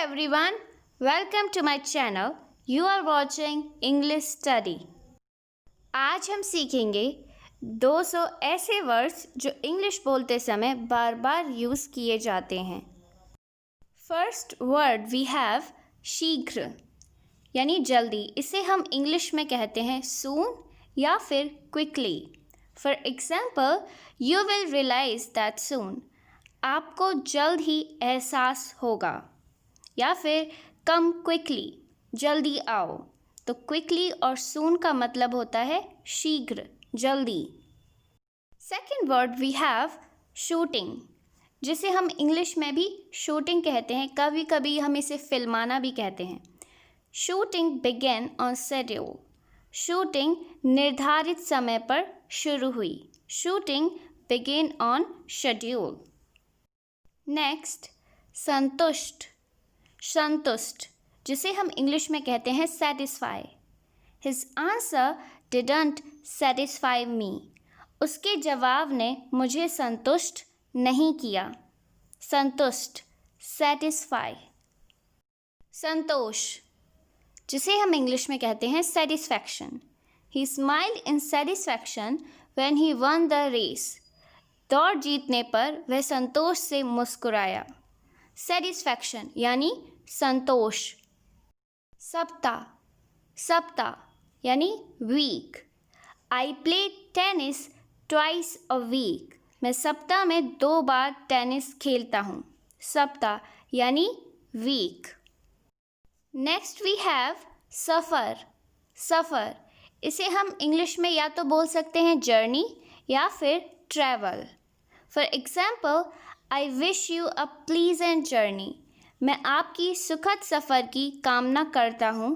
everyone, welcome to my channel. You are watching English Study. आज हम सीखेंगे 200 ऐसे वर्ड्स जो इंग्लिश बोलते समय बार बार यूज़ किए जाते हैं. फर्स्ट वर्ड वी हैव शीघ्र यानी जल्दी. इसे हम इंग्लिश में कहते हैं सून या फिर quickly. For example, you will realise that soon. आपको जल्द ही एहसास होगा. या फिर कम क्विकली, जल्दी आओ. तो क्विकली और सून का मतलब होता है शीघ्र, जल्दी. Second word we have shooting, जिसे हम इंग्लिश में भी शूटिंग कहते हैं. कभी कभी हम इसे फिल्माना भी कहते हैं. Shooting began on schedule. Shooting निर्धारित समय पर शुरू हुई. Shooting began on schedule. Next, संतुष्ट. संतुष्ट, जिसे हम इंग्लिश में कहते हैं satisfy. His answer didn't satisfy me. उसके जवाब ने मुझे संतुष्ट नहीं किया. संतुष्ट, सेटिस्फाई. संतोष, जिसे हम इंग्लिश में कहते हैं satisfaction. He smiled in satisfaction when he won the race. दौड़ जीतने पर वह संतोष से मुस्कुराया. सेटिस्फैक्शन यानी संतोष. सप्ताह. सप्ताह यानी week. I play tennis twice a week. मैं सप्ताह में 2 बार टेनिस खेलता हूँ. सप्ताह यानी वीक. नेक्स्ट वी हैव सफ़र. सफ़र, इसे हम इंग्लिश में या तो बोल सकते हैं जर्नी या फिर travel. For example, I wish you a pleasant journey. मैं आपकी सुखद सफ़र की कामना करता हूँ.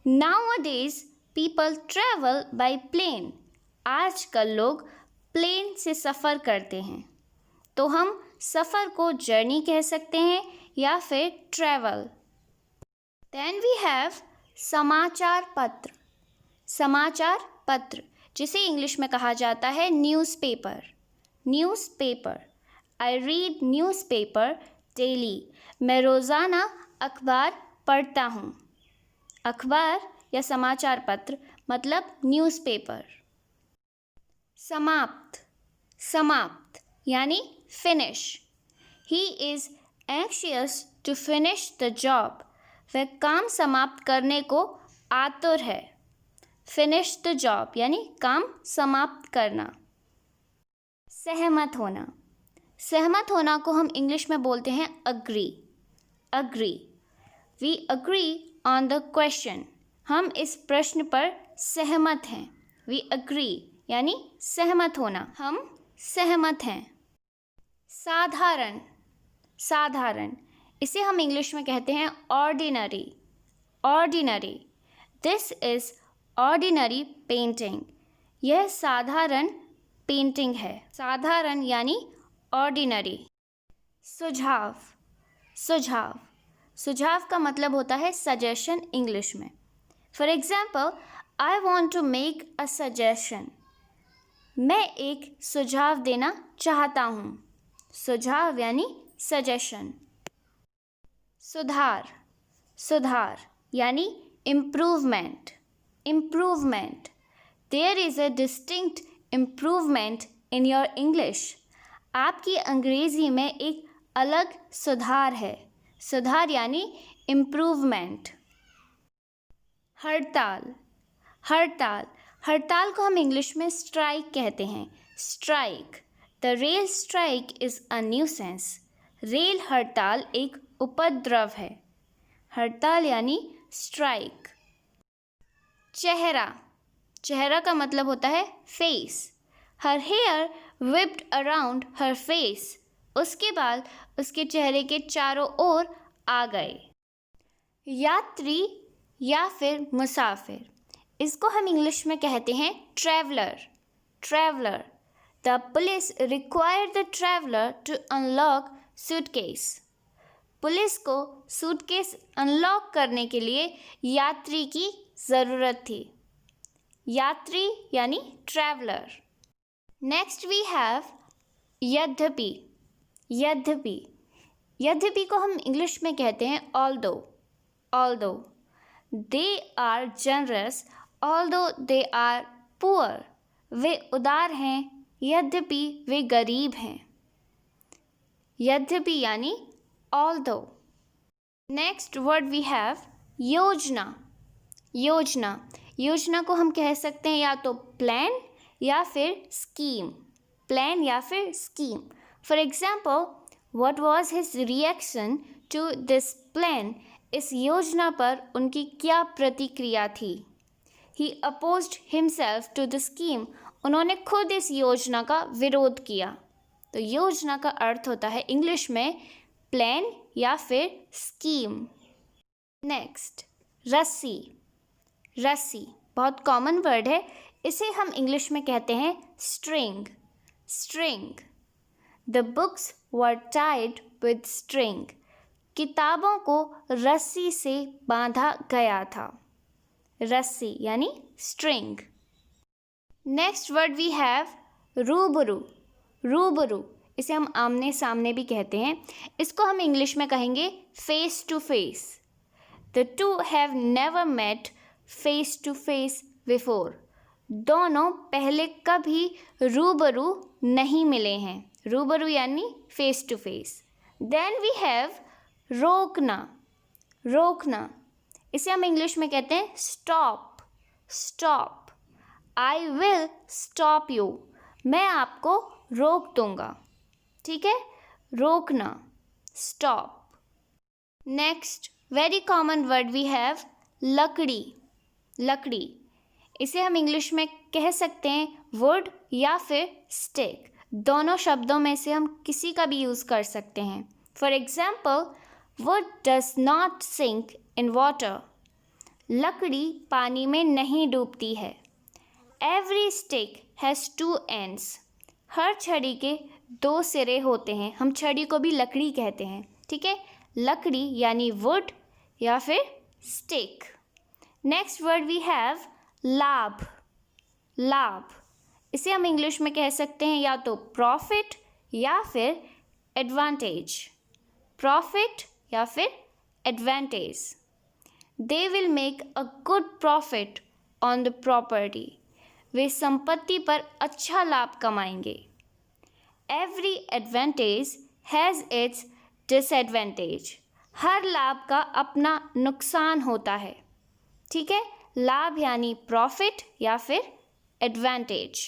Nowadays people travel by plane. आजकल लोग प्लेन से सफ़र करते हैं. तो हम सफ़र को जर्नी कह सकते हैं या फिर ट्रैवल. देन वी हैव समाचार पत्र. समाचार पत्र, जिसे इंग्लिश में कहा जाता है newspaper. Newspaper. I read newspaper daily. मैं रोज़ाना अखबार पढ़ता हूँ. अखबार या समाचार पत्र मतलब न्यूज़पेपर. समाप्त. समाप्त यानी finish. He is anxious to finish the job. वह काम समाप्त करने को आतुर है. फिनिश द जॉब यानी काम समाप्त करना. सहमत होना. सहमत होना को हम इंग्लिश में बोलते हैं agree. Agree. We agree on the question. हम इस प्रश्न पर सहमत हैं. वी अग्री यानी सहमत होना. हम सहमत हैं. साधारण. साधारण, इसे हम इंग्लिश में कहते हैं ordinary. Ordinary. This is ordinary painting. यह साधारण पेंटिंग है. साधारण यानी ऑर्डिनरी. सुझाव. सुझाव. सुझाव का मतलब होता है सजेशन इंग्लिश में. For example, I want to make a suggestion. मैं एक सुझाव देना चाहता हूँ. सुझाव यानी सजेशन. सुधार. सुधार यानी improvement. Improvement. There is a distinct improvement in your English. आपकी अंग्रेज़ी में एक अलग सुधार है. सुधार यानी इम्प्रूवमेंट. हड़ताल. हड़ताल. हड़ताल को हम इंग्लिश में स्ट्राइक कहते हैं. Strike. The rail strike is a nuisance. Rail हड़ताल एक उपद्रव है. हड़ताल यानी स्ट्राइक. चेहरा. चेहरा का मतलब होता है face. Her hair whipped around her face. उसके बाल उसके चेहरे के चारों ओर आ गए. यात्री या फिर मुसाफिर, इसको हम इंग्लिश में कहते हैं traveller. Traveller. The police required the traveller to unlock suitcase. पुलिस को सूटकेस अनलॉक करने के लिए यात्री की ज़रूरत थी. यात्री यानी ट्रैवलर. नेक्स्ट वी हैव यद्यपि. यद्यपि यद्यपि को हम इंग्लिश में कहते हैं although. Although they are generous although they are poor, वे उदार हैं यद्यपि वे गरीब हैं। यद्यपि यानी although. Next word we have योजना। योजना, योजना को हम कह सकते हैं या तो प्लान या फिर स्कीम। प्लान या फिर scheme. For example, what was his reaction to this plan? इस योजना पर उनकी क्या प्रतिक्रिया थी? He opposed himself to the scheme, उन्होंने खुद इस योजना का विरोध किया। तो योजना का अर्थ होता है इंग्लिश में प्लान या फिर स्कीम। नेक्स्ट रस्सी। रस्सी बहुत कॉमन वर्ड है, इसे हम इंग्लिश में कहते हैं string. String. The books were tied with string, किताबों को रस्सी से बांधा गया था। रस्सी यानी string. Next word we have रूबरू। रूबरू, इसे हम आमने सामने भी कहते हैं। इसको हम इंग्लिश में कहेंगे face to face. The two have never met face to face before, दोनों पहले कभी रूबरू नहीं मिले हैं। रूबरू यानी face to face. Then we have रोकना। रोकना, इसे हम इंग्लिश में कहते हैं stop. Stop. I will stop you, मैं आपको रोक दूंगा। ठीक है, रोकना, stop. Next very common word we have लकड़ी। लकड़ी, इसे हम इंग्लिश में कह सकते हैं वुड या फिर स्टिक। दोनों शब्दों में से हम किसी का भी यूज़ कर सकते हैं। For example, wood does not sink in water, लकड़ी पानी में नहीं डूबती है। Every stick has two ends, हर छड़ी के दो सिरे होते हैं, हम छड़ी को भी लकड़ी कहते हैं। ठीक है, लकड़ी यानी वुड या फिर stick. Next word we have लाभ। लाभ, इसे हम इंग्लिश में कह सकते हैं या तो प्रॉफिट या फिर एडवांटेज। प्रॉफिट या फिर advantage. They will make a good profit on the property, वे संपत्ति पर अच्छा लाभ कमाएंगे। Every advantage has its disadvantage, हर लाभ का अपना नुकसान होता है। ठीक है, लाभ यानी प्रॉफिट या फिर advantage.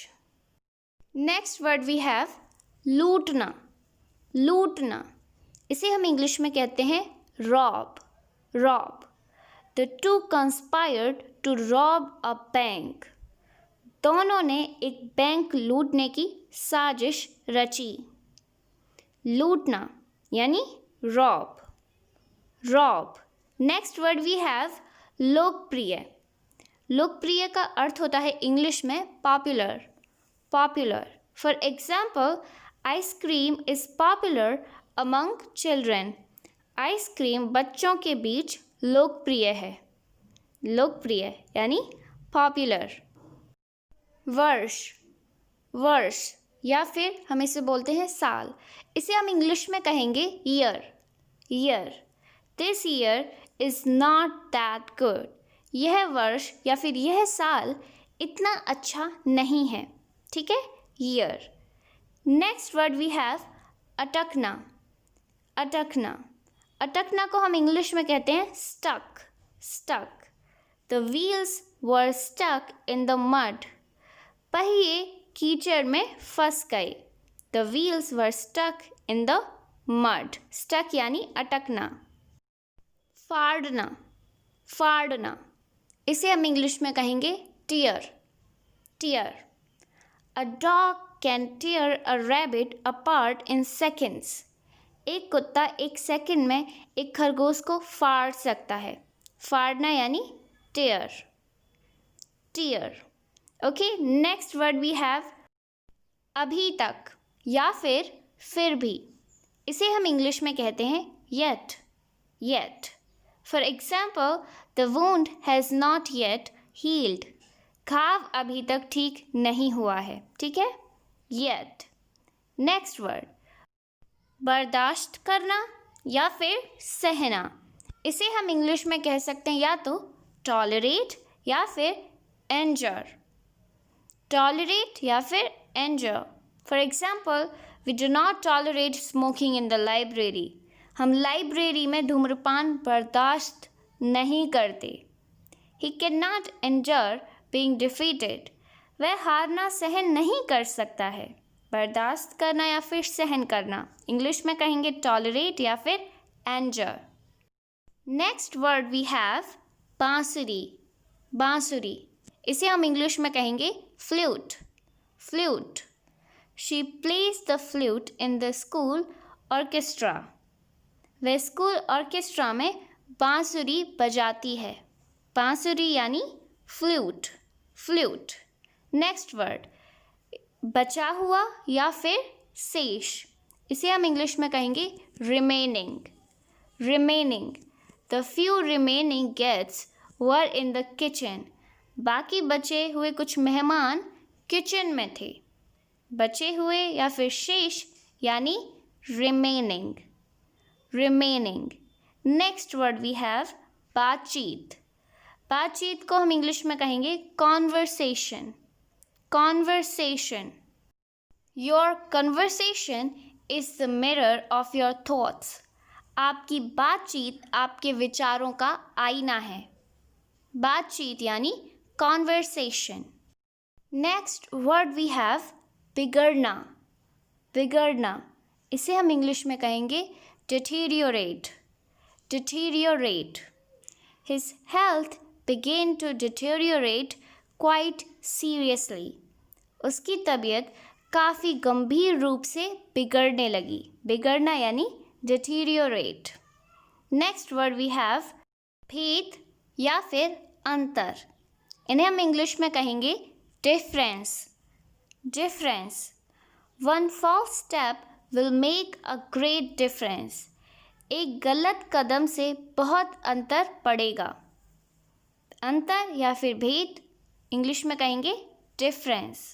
Next word we have लूटना। लूटना, इसे हम इंग्लिश में कहते हैं rob. Rob. The two conspired to rob a bank, दोनों ने एक बैंक लूटने की साजिश रची। लूटना यानी rob. Rob. Next word we have लोकप्रिय। लोकप्रिय का अर्थ होता है इंग्लिश में popular. Popular. For example, ice cream is popular among children, ice cream बच्चों के बीच लोकप्रिय है। लोकप्रिय यानी पॉपुलर। वर्ष। वर्ष या फिर हम इसे बोलते हैं साल, इसे हम इंग्लिश में कहेंगे year. Year. This year is not that good, यह वर्ष या फिर यह साल इतना अच्छा नहीं है। ठीक है, year. Next word we have अटकना। अटकना। अटकना को हम इंग्लिश में कहते हैं stuck. Stuck. The wheels were stuck in the mud, पहिए कीचड़ में फंस गए। The wheels were stuck in the mud. Stuck यानी अटकना। फाड़ना। फाड़ना, इसे हम इंग्लिश में कहेंगे tear. Tear. A dog can tear a rabbit apart in seconds, एक कुत्ता एक सेकंड में एक खरगोश को फाड़ सकता है। फाड़ना यानी tear. Tear. Okay, next word we have अभी तक या फिर भी, इसे हम इंग्लिश में कहते हैं yet. Yet. For example, the wound has not yet healed, घाव अभी तक ठीक नहीं हुआ है। ठीक है, येट। नेक्स्ट वर्ड बर्दाश्त करना या फिर सहना। इसे हम इंग्लिश में कह सकते हैं या तो टॉलरेट या फिर एंजर। टॉलरेट या फिर anger. For example, we do not tolerate smoking in the library. हम लाइब्रेरी में धूम्रपान बर्दाश्त नहीं करते। He can not anger being defeated. वह हारना सहन नहीं कर सकता है। बर्दाश्त करना या फिर सहन करना। इंग्लिश में कहेंगे टॉलरेट या फिर एंजर। नेक्स्ट वर्ड वी हैव बांसुरी। बांसुरी, इसे हम इंग्लिश में कहेंगे flute. Flute. She plays the flute in the school orchestra. वह स्कूल ऑर्केस्ट्रा में बांसुरी बजाती है। बांसुरी यानी फ्लूट। फ्लूट। नेक्स्ट वर्ड बचा हुआ या फिर शेष। इसे हम इंग्लिश में कहेंगे remaining. Remaining. The few remaining guests were in the kitchen. बाकी बचे हुए कुछ मेहमान किचन में थे। बचे हुए या फिर शेष यानी remaining. Remaining. Next word we have बातचीत। बातचीत को हम इंग्लिश में कहेंगे conversation. Conversation. Your conversation is the mirror of your thoughts. आपकी बातचीत आपके विचारों का आईना है। बातचीत यानी conversation. Next word we have बिगड़ना। बिगड़ना, इसे हम इंग्लिश में कहेंगे deteriorate. Deteriorate. His health began to deteriorate quite seriously. उसकी तबीयत काफ़ी गंभीर रूप से बिगड़ने लगी। बिगड़ना यानी deteriorate. Next word we have भेद या फिर अंतर। इन्हें हम इंग्लिश में कहेंगे difference. Difference. One false step will make a great difference. एक गलत कदम से बहुत अंतर पड़ेगा। अंतर या फिर भेद इंग्लिश में कहेंगे डिफरेंस।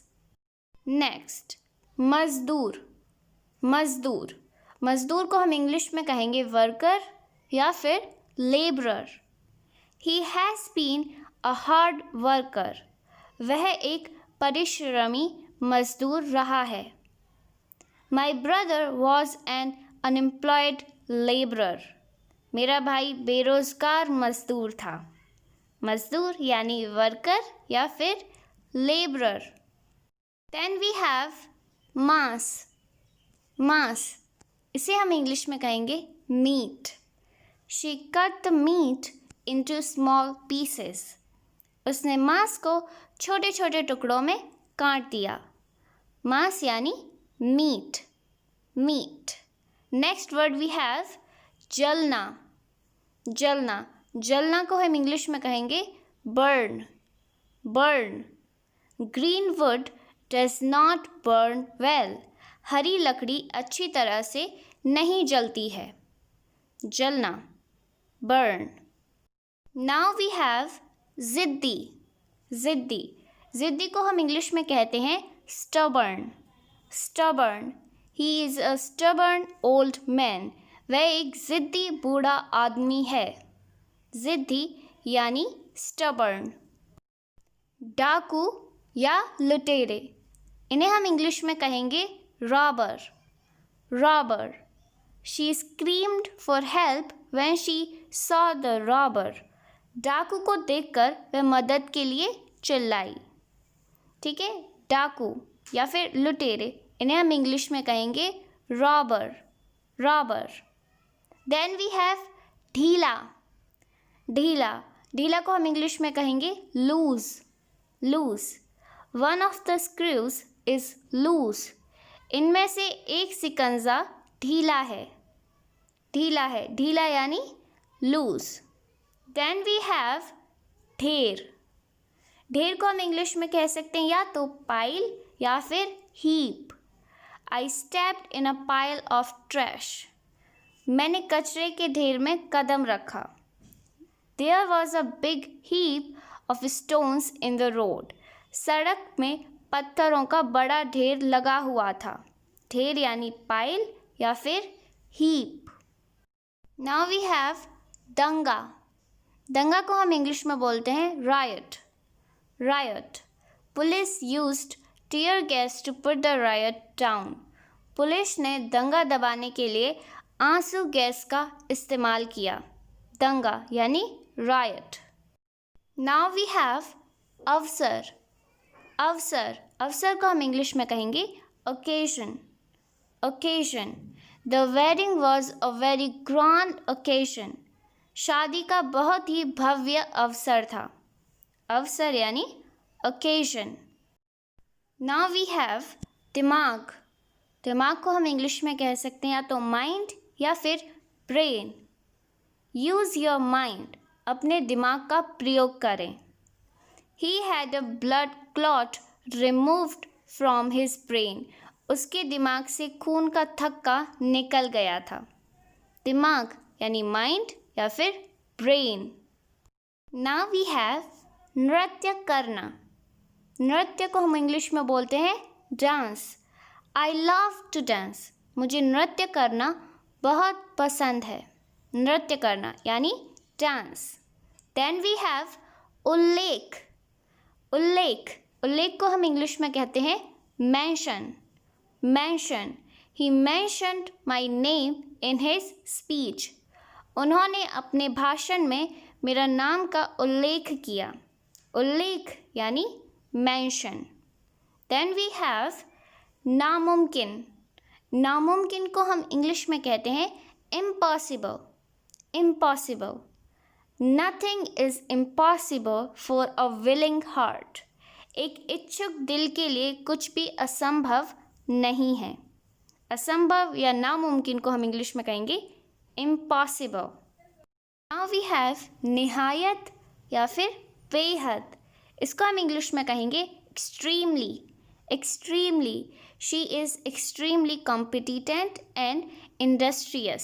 नेक्स्ट मजदूर। मजदूर। मजदूर को हम इंग्लिश में कहेंगे वर्कर या फिर labourer. He has been a hard worker. वह एक परिश्रमी मजदूर रहा है। My brother was an unemployed labourer. मेरा भाई बेरोज़गार मजदूर था। मजदूर यानी वर्कर या फिर लेबरर। देन वी हैव मांस। मांस, इसे हम इंग्लिश में कहेंगे meat. She cut the meat into small pieces. उसने मांस को छोटे छोटे टुकड़ों में काट दिया। मांस यानी meat. Meat. Next word we have जलना। जलना। जलना को हम इंग्लिश में कहेंगे burn. Burn. Green wood does not burn well. हरी लकड़ी अच्छी तरह से नहीं जलती है। जलना, बर्न। नाउ वी हैव ज़िद्दी। ज़िद्दी। ज़िद्दी को हम इंग्लिश में कहते हैं stubborn. Stubborn. He is a stubborn old man. वह एक ज़िद्दी बूढ़ा आदमी है। ज़िद्दी यानी स्टबर्न। डाकू या लुटेरे। इन्हें हम इंग्लिश में कहेंगे robber. Robber. She screamed for help when she saw the robber. डाकू को देखकर वह मदद के लिए चिल्लाई। ठीक है, डाकू या फिर लुटेरे, इन्हें हम इंग्लिश में कहेंगे robber. Robber. Then we have ढीला। ढीला। ढीला को हम इंग्लिश में कहेंगे loose. Loose. One of the screws is loose. इनमें से एक सिकंजा ढीला है। ढीला है। ढीला यानी लूज। देन वी हैव ढेर। ढेर को हम इंग्लिश में कह सकते हैं या तो पाइल या फिर heap. I stepped in a pile of trash. मैंने कचरे के ढेर में कदम रखा। There was a big heap of stones in the road. सड़क में पत्थरों का बड़ा ढेर लगा हुआ था। ढेर यानी पाइल या फिर हीप। नाउ वी हैव दंगा। दंगा को हम इंग्लिश में बोलते हैं riot. Riot. Police used tear gas to put the riot down. पुलिस ने दंगा दबाने के लिए आंसू गैस का इस्तेमाल किया। दंगा यानी रायट। नाउ वी हैव अवसर। अवसर। अवसर को हम इंग्लिश में कहेंगे occasion. Occasion. The wedding was a very grand occasion. शादी का बहुत ही भव्य अवसर था। अवसर यानी ओकेजन। नाउ वी हैव दिमाग। दिमाग को हम इंग्लिश में कह सकते हैं या तो माइंड या फिर ब्रेन। Use your mind. अपने दिमाग का प्रयोग करें। He had a blood clot removed from his brain. उसके दिमाग से खून का थक्का निकल गया था। दिमाग यानी माइंड या फिर ब्रेन। Now we have नृत्य करना। नृत्य को हम इंग्लिश में बोलते हैं dance. I love to dance. मुझे नृत्य करना बहुत पसंद है। नृत्य करना यानी डांस। Then we have उल्लेख। उल्लेख। उल्लेख को हम इंग्लिश में कहते हैं mention. Mention. He mentioned my name in his speech. उन्होंने अपने भाषण में मेरा नाम का उल्लेख किया। उल्लेख यानी मेंशन। देन वी हैव नामुमकिन। नामुमकिन को हम इंग्लिश में कहते हैं impossible. Impossible. Nothing is impossible for a willing heart. एक इच्छुक दिल के लिए कुछ भी असंभव नहीं है। असंभव या नामुमकिन को हम इंग्लिश में कहेंगे impossible. Now we have निहायत या फिर बेहद। इसको हम इंग्लिश में कहेंगे extremely. Extremely. She is extremely competent and industrious.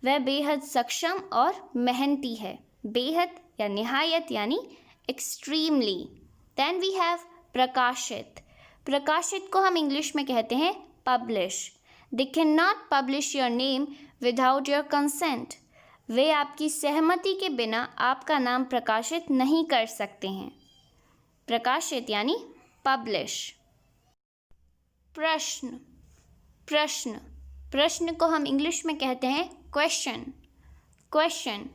वह बेहद सक्षम और मेहनती है। बेहद या निहायत यानी एक्सट्रीमली। देन वी हैव प्रकाशित। प्रकाशित को हम इंग्लिश में कहते हैं publish. They can not publish your name without your consent. वे आपकी सहमति के बिना आपका नाम प्रकाशित नहीं कर सकते हैं। प्रकाशित यानी पब्लिश। प्रश्न। प्रश्न। प्रश्न को हम इंग्लिश में कहते हैं question. Question.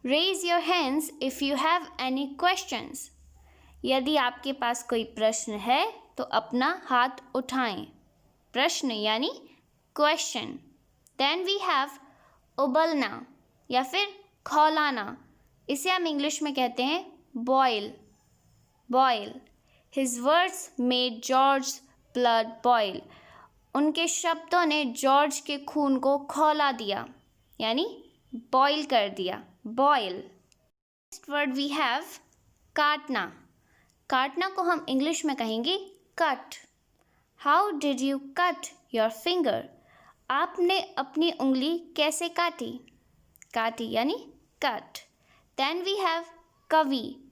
Raise your hands if you have any questions. यदि आपके पास कोई प्रश्न है तो अपना हाथ उठाएं। प्रश्न यानी क्वेश्चन। देन वी हैव उबलना या फिर खौलाना। इसे हम इंग्लिश में कहते हैं boil. Boil. His words made George blood boil. उनके शब्दों ने जॉर्ज के खून को खौला दिया यानी बॉयल कर दिया। Boil. Next word we have काटना। काटना को हम इंग्लिश में कहेंगे cut. How did you cut your finger. आपने अपनी उंगली कैसे काटी। काटी यानी कट। देन वी हैव कवि।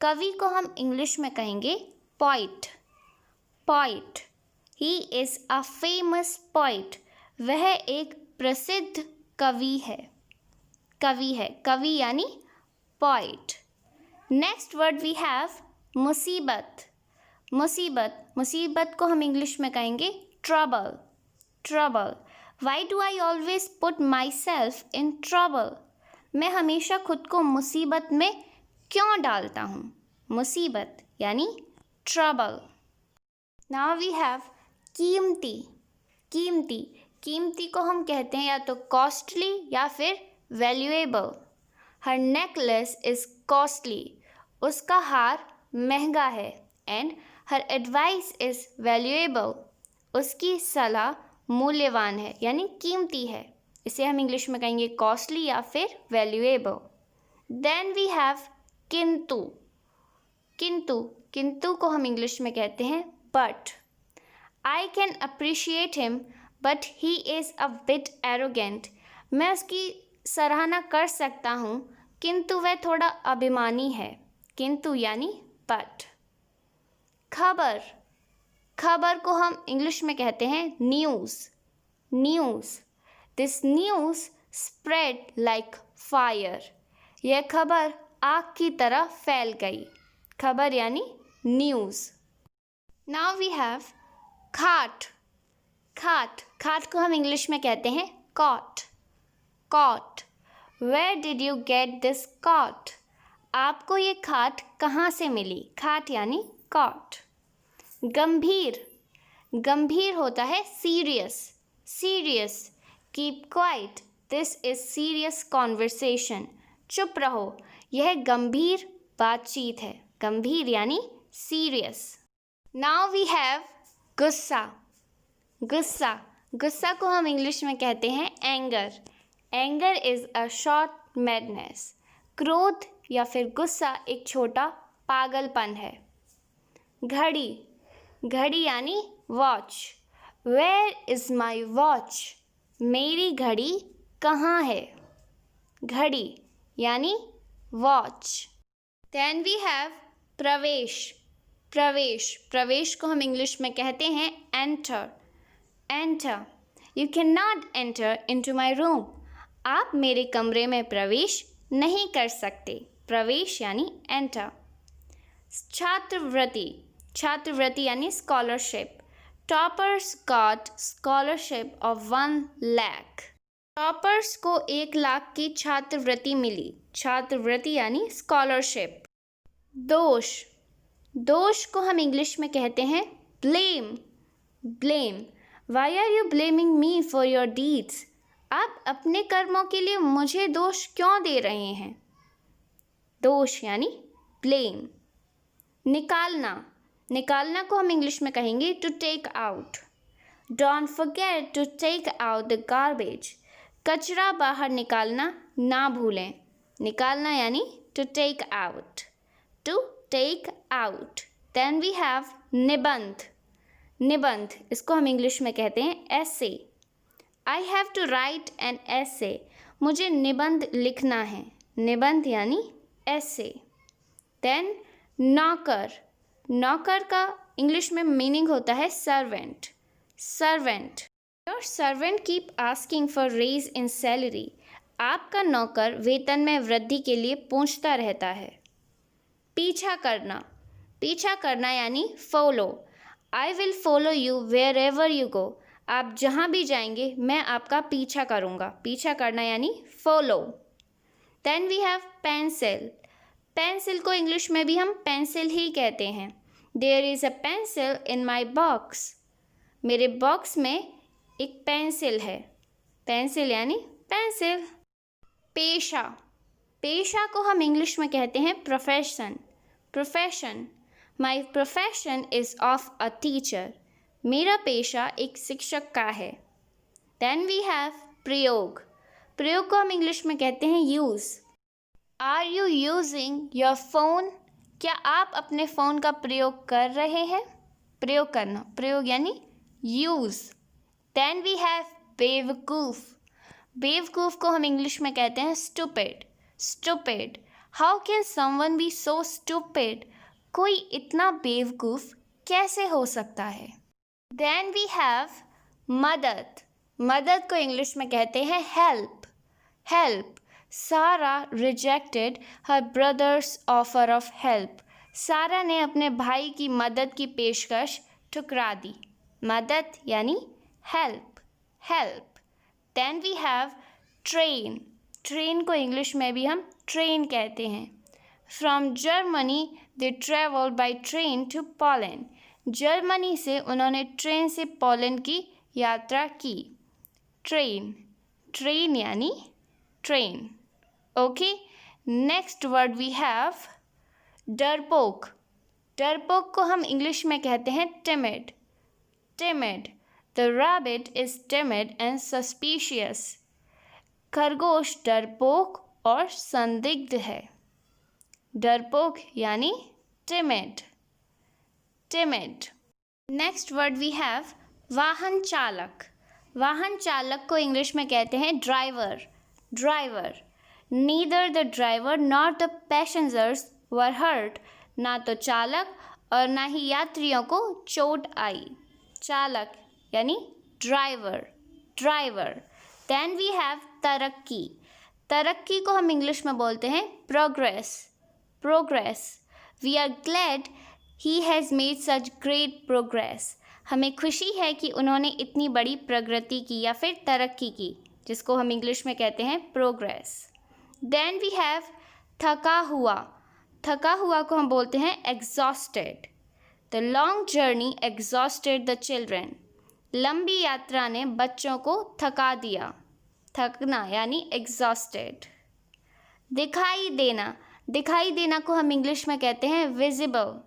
कवि को हम इंग्लिश में कहेंगे poet. Poet. He is a famous poet. वह एक प्रसिद्ध कवि है। कवि है। कवि यानी poet. Next word we have मुसीबत। मुसीबत। मुसीबत को हम इंग्लिश में कहेंगे trouble. Trouble. Why do I always put my self in trouble. मैं हमेशा खुद को मुसीबत में क्यों डालता हूँ। मुसीबत यानी ट्रबल। नाउ वी हैव कीमती। कीमती। कीमती को हम कहते हैं या तो कॉस्टली या फिर valuable. Her necklace is costly. उसका हार महंगा है। And her advice is valuable. उसकी सलाह मूल्यवान है यानी कीमती है। इसे हम इंग्लिश में कहेंगे कॉस्टली या फिर वैल्यूएबल। देन वी हैव किंतु। किंतु। किंतु को हम इंग्लिश में कहते हैं but. I can appreciate him but he is a bit arrogant. मैं उसकी सराहना कर सकता हूँ किंतु वह थोड़ा अभिमानी है। किंतु यानी बट। खबर। खबर को हम इंग्लिश में कहते हैं news. News. This news spread like fire. यह खबर आग की तरह फैल गई. खबर यानी न्यूज़. Now we have खाट. खाट को हम इंग्लिश में कहते हैं cot. Where did you get this cot? आपको ये खाट कहाँ से मिली? खाट यानी cot. गंभीर होता है serious. Keep quiet. This is serious conversation. चुप रहो, यह गंभीर बातचीत है. गंभीर यानी serious. Now we have गुस्सा को हम इंग्लिश में कहते हैं anger is a short madness. क्रोध या फिर गुस्सा एक छोटा पागलपन है. घड़ी यानी watch. Where is my watch? मेरी घड़ी कहाँ है? घड़ी यानी वॉच. देन वी हैव प्रवेश को हम इंग्लिश में कहते हैं enter. You can not enter into my room. आप मेरे कमरे में प्रवेश नहीं कर सकते. प्रवेश यानी एंटर. छात्रवृत्ति यानी scholarship. Toppers got scholarship of 1 lakh. Toppers को 1 लाख की छात्रवृत्ति मिली. छात्रवृत्ति यानी स्कॉलरशिप. दोष को हम इंग्लिश में कहते हैं blame. Why are you blaming me for your deeds? आप अपने कर्मों के लिए मुझे दोष क्यों दे रहे हैं? दोष यानी ब्लेम. निकालना को हम इंग्लिश में कहेंगे to take out. Don't forget to take out the garbage. कचरा बाहर निकालना ना भूलें. निकालना यानी to take out. Then we have निबंध. इसको हम इंग्लिश में कहते हैं essay. I have to write an essay. मुझे निबंध लिखना है. निबंध यानी एसे. देन नौकर का इंग्लिश में मीनिंग होता है servant. Your servant keep asking for raise in salary. आपका नौकर वेतन में वृद्धि के लिए पूछता रहता है. पीछा करना यानी follow. I will follow you where ever you go. आप जहाँ भी जाएंगे मैं आपका पीछा करूँगा. पीछा करना यानी follow. Then we have pencil को इंग्लिश में भी हम पेंसिल ही कहते हैं. There is a pencil in my box. मेरे बॉक्स में एक पेंसिल है. पेंसिल यानी पेंसिल. पेशा को हम इंग्लिश में कहते हैं profession. My profession is of a teacher. मेरा पेशा एक शिक्षक का है. देन वी हैव प्रयोग को हम इंग्लिश में कहते हैं use. Are you using your phone? क्या आप अपने फ़ोन का प्रयोग कर रहे हैं? प्रयोग करना. प्रयोग यानी यूज़. देन वी हैव बेवकूफ़ को हम इंग्लिश में कहते हैं stupid. How can someone be so stupid? कोई इतना बेवकूफ़ कैसे हो सकता है? देन वी हैव मदद को इंग्लिश में कहते हैं हेल्प. सारा rejected her brothers offer of help. सारा ने अपने भाई की मदद की पेशकश ठुकरा दी. मदद यानी help. Then we have train को इंग्लिश में भी हम ट्रेन कहते हैं. From Germany they travel by train to Poland. Germany से उन्होंने ट्रेन से पोलैंड की यात्रा की. ट्रेन यानी train. Okay, next word we have डरपोक को हम इंग्लिश में कहते हैं timid. The rabbit is timid and suspicious. खरगोश डरपोक और संदिग्ध है. डरपोक यानी timid. Next word we have वाहन चालक को इंग्लिश में कहते हैं driver. Neither the driver nor the passengers were hurt. ना तो चालक और ना ही यात्रियों को चोट आई. चालक यानी ड्राइवर. देन वी हैव तरक्की। तरक्की को हम इंग्लिश में बोलते हैं progress. Progress. We are glad he has made such great progress. हमें खुशी है कि उन्होंने इतनी बड़ी प्रगति की या फिर तरक्की की, जिसको हम इंग्लिश में कहते हैं प्रोग्रेस। देन वी हैव थका हुआ। थका हुआ को हम बोलते हैं exhausted. The long journey exhausted the children. लंबी यात्रा ने बच्चों को थका दिया। थकना यानी एग्जॉस्टेड। दिखाई देना। दिखाई देना को हम इंग्लिश में कहते हैं visible.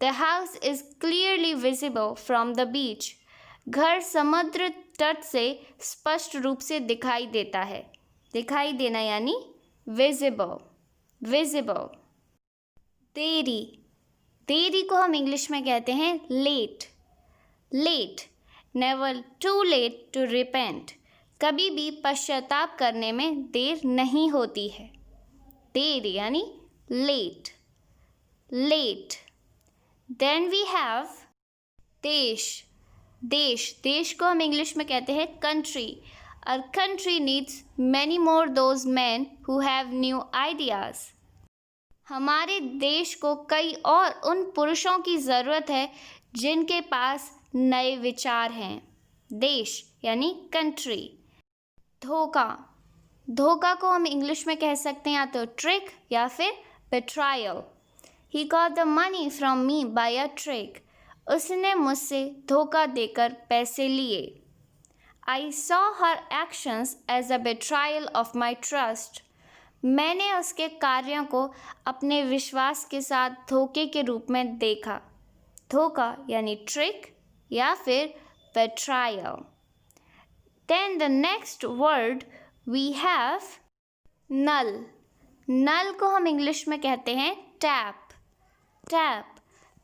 The house is clearly visible from the beach. घर समुद्र तट से स्पष्ट रूप से दिखाई देता है। दिखाई देना यानी विजिबल। विजिबल। देरी। देरी को हम इंग्लिश में कहते हैं late. Late. Never too late to repent. कभी भी पश्चाताप करने में देर नहीं होती है। देर यानी late. Late. Then we have देश। देश। देश को हम इंग्लिश में कहते हैं country. A country needs many more those man who have new ideas. हमारे देश को कई और उन पुरुषों की ज़रूरत है जिनके पास नए विचार हैं। देश यानी कंट्री। धोखा। धोखा को हम इंग्लिश में कह सकते हैं या तो ट्रिक या फिर betrayal। He got the money from me by a trick। उसने मुझसे धोखा देकर पैसे लिए। I saw her actions as a betrayal of my trust। मैंने उसके कार्यों को अपने विश्वास के साथ धोखे के रूप में देखा। धोखा यानी ट्रिक या फिर betrayal। Then the next word we have नल। नल को हम इंग्लिश में कहते हैं tap. Tap.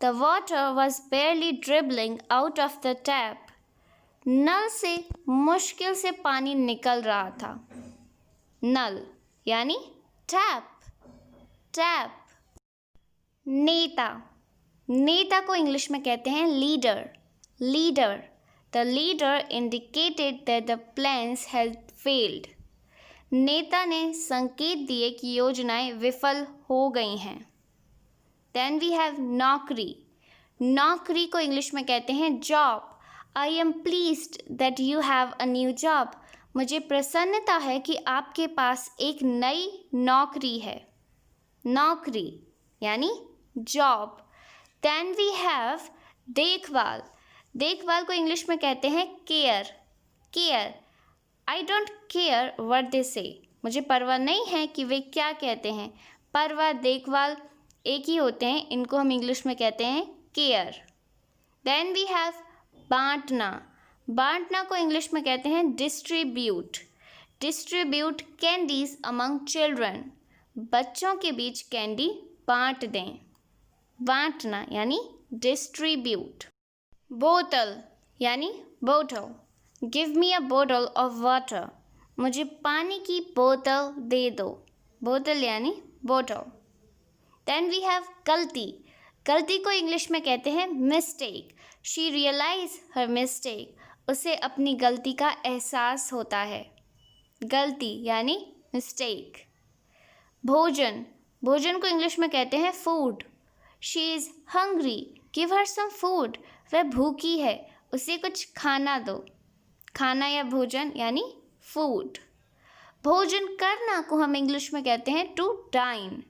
The water was barely dribbling out of the tap। नल से मुश्किल से पानी निकल रहा था। नल यानी टैप। टैप। नेता। नेता को इंग्लिश में कहते हैं leader. Leader. The leader indicated that the plans had failed। नेता ने संकेत दिए कि योजनाएं विफल हो गई हैं। Then we have नौकरी। नौकरी को इंग्लिश में कहते हैं job. I am pleased that you have a new job। मुझे प्रसन्नता है कि आपके पास एक नई नौकरी है। नौकरी यानी जॉब। Then we have देखभाल। देखभाल को इंग्लिश में कहते हैं care. Care. I don't care what they से। मुझे परवाह नहीं है कि वे क्या कहते हैं। परवाह देखभाल एक ही होते हैं, इनको हम इंग्लिश में कहते हैं केयर। देन वी हैव बांटना। बांटना को इंग्लिश में कहते हैं distribute. Distribute candies among children. बच्चों के बीच कैंडी बांट दें। बांटना यानी डिस्ट्रीब्यूट। बोतल यानी बोतल। गिव मी अ बोतल ऑफ वाटर। मुझे पानी की बोतल दे दो। बोतल यानी बोतल। देन वी हैव गलती। गलती को इंग्लिश में कहते हैं mistake. She realise her mistake. उसे अपनी गलती का एहसास होता है। गलती यानी मिस्टेक। भोजन। भोजन को इंग्लिश में कहते हैं food. She is hungry, give her some food. वह भूखी है, उसे कुछ खाना दो। खाना या भोजन यानी फूड। भोजन करना को हम इंग्लिश में कहते हैं to dine.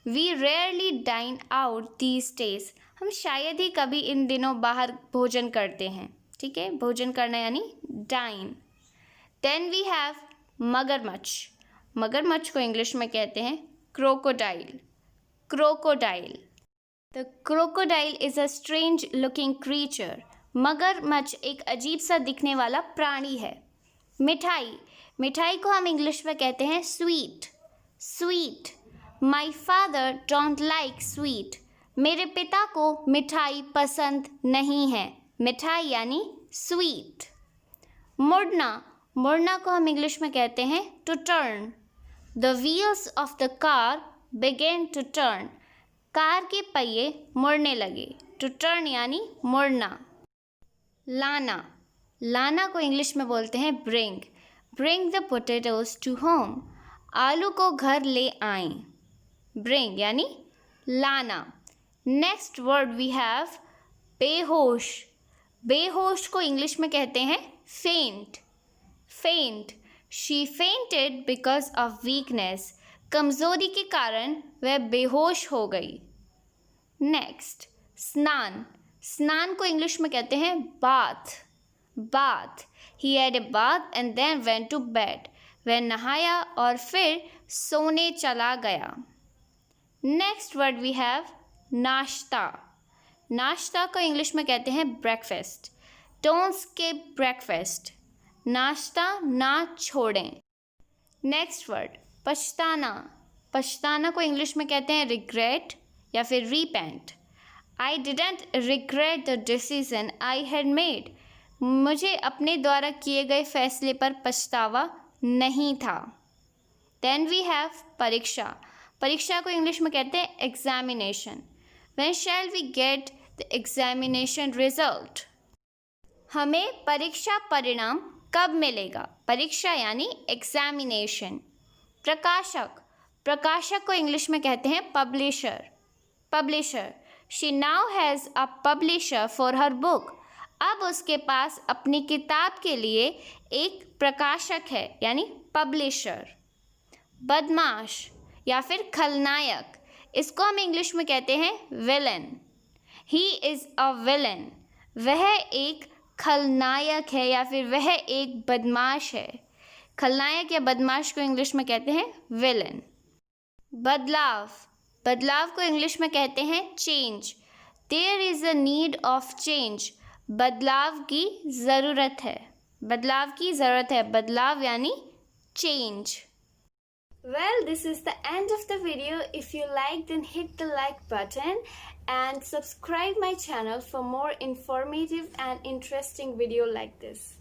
We rarely dine out these days. हम शायद ही कभी इन दिनों बाहर भोजन करते हैं। ठीक है, भोजन करना यानी डाइन। देन वी हैव मगरमच्छ। मगरमच्छ को इंग्लिश में कहते हैं crocodile. Crocodile. The crocodile is a strange looking creature. मगरमच्छ एक अजीब सा दिखने वाला प्राणी है। मिठाई। मिठाई को हम इंग्लिश में कहते हैं sweet. Sweet. My father don't like sweet. मेरे पिता को मिठाई पसंद नहीं है। मिठाई यानी स्वीट। मुड़ना। मुड़ना को हम इंग्लिश में कहते हैं to turn. The wheels of the car began to turn. Car के पहिए मुड़ने लगे। टू टर्न यानी मुड़ना। लाना। लाना को इंग्लिश में बोलते हैं bring. Bring the potatoes to home. आलू को घर ले आएं. Bring यानी लाना. Next word we have बेहोश. बेहोश को इंग्लिश में कहते हैं faint. Faint. She fainted because of weakness. कमजोरी के कारण वह बेहोश हो गई. Next, स्नान. स्नान को इंग्लिश में कहते हैं bath. Bath. He had a bath and then went to bed. वह नहाया और फिर सोने चला गया. Next word we have नाश्ता. नाश्ता को इंग्लिश में कहते हैं breakfast. Don't skip breakfast. नाश्ता ना छोड़ें. नेक्स्ट वर्ड पछताना. पछताना को इंग्लिश में कहते हैं regret या फिर repent. I didn't regret the decision I had made. मुझे अपने द्वारा किए गए फैसले पर पछतावा नहीं था. Then we have परीक्षा. परीक्षा को इंग्लिश में कहते हैं examination. When shall we get the examination result? हमें परीक्षा परिणाम कब मिलेगा? परीक्षा यानी एग्जामिनेशन. प्रकाशक. प्रकाशक को इंग्लिश में कहते हैं publisher. Publisher. She now has a publisher for her book. अब उसके पास अपनी किताब के लिए एक प्रकाशक है यानी पब्लिशर. बदमाश या फिर खलनायक. इसको हम इंग्लिश में कहते हैं villain. He is a villain. वह एक खलनायक है या फिर वह एक बदमाश है. खलनायक या बदमाश को इंग्लिश में कहते हैं विलन. बदलाव. बदलाव को इंग्लिश में कहते हैं change. There is a need of change. बदलाव की ज़रूरत है. बदलाव की ज़रूरत है. बदलाव यानी change. Well, this is the end of the video. If you liked, then hit the like button and subscribe my channel for more informative and interesting video like this.